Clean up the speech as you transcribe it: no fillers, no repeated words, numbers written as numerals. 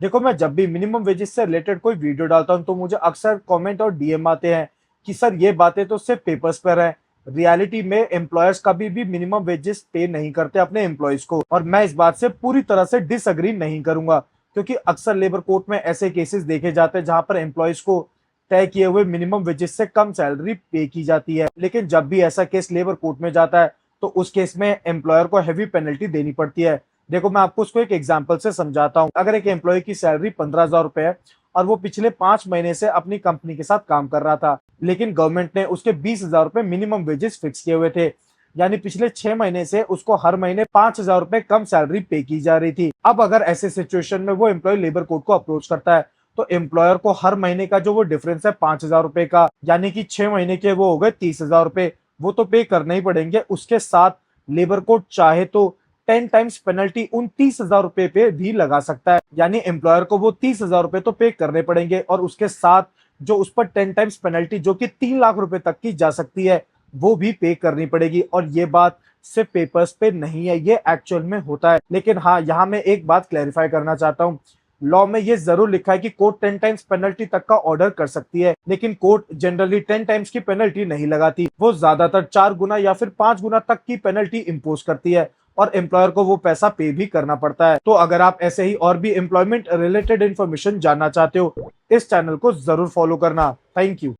देखो, मैं जब भी मिनिमम वेजेस से रिलेटेड कोई वीडियो डालता हूँ तो मुझे अक्सर कमेंट और डीएम आते हैं कि सर ये बातें तो सिर्फ पेपर्स पर है। रियलिटी में एम्प्लॉयर्स कभी भी मिनिमम वेजेस पे नहीं करते अपने एम्प्लॉयज को, और मैं इस बात से पूरी तरह से डिसअग्री नहीं करूंगा, क्योंकि अक्सर लेबर कोर्ट में ऐसे केसेस देखे जाते हैं जहां पर एम्प्लॉयज को तय किए हुए मिनिमम वेजेस से कम सैलरी पे की जाती है। लेकिन जब भी ऐसा केस लेबर कोर्ट में जाता है तो उस केस में एम्प्लॉयर को हैवी पेनल्टी देनी पड़ती है। देखो, मैं आपको उसको एक एग्जांपल से समझाता हूँ। अगर एक एम्प्लॉय की सैलरी 15,000 रुपए है और वो पिछले 5 महीने से अपनी कंपनी के साथ काम कर रहा था, लेकिन गवर्नमेंट ने उसके 20,000 रुपए मिनिमम वेजेस फिक्स किए हुए थे, यानी पिछले 6 महीने से उसको हर महीने 5,000 रुपए कम सैलरी पे की जा रही थी। अब अगर ऐसे सिचुएशन में वो एम्प्लॉय लेबर कोर्ट को अप्रोच करता है तो एम्प्लॉयर को हर महीने का जो वो डिफरेंस है 5,000 रुपए का, यानी कि 6 महीने के वो हो गए 30,000 रुपए, वो तो पे करने ही पड़ेंगे। उसके साथ लेबर कोर्ट चाहे तो 10 टाइम्स पेनल्टी उन 30,000 रुपए पे भी लगा सकता है, यानी एम्प्लॉयर को वो 30,000 रुपए तो पे करने पड़ेंगे, और उसके साथ जो उस पर 10 टाइम्स पेनल्टी जो कि 3 लाख रुपए तक की जा सकती है वो भी पे करनी पड़ेगी। और ये बात सिर्फ पेपर्स पे नहीं है, ये एक्चुअल में होता है। लेकिन हाँ, यहाँ मैं एक बात क्लैरिफाई करना चाहता हूँ। लॉ में ये जरूर लिखा है कि कोर्ट 10 टाइम्स पेनल्टी तक का ऑर्डर कर सकती है, लेकिन कोर्ट जनरली 10 टाइम्स की पेनल्टी नहीं लगाती। वो ज्यादातर 4 गुना या फिर 5 गुना तक की पेनल्टी इंपोज करती है, और एम्प्लॉयर को वो पैसा पे भी करना पड़ता है। तो अगर आप ऐसे ही और भी एम्प्लॉयमेंट रिलेटेड इन्फॉर्मेशन जानना चाहते हो, इस चैनल को जरूर फॉलो करना। Thank you.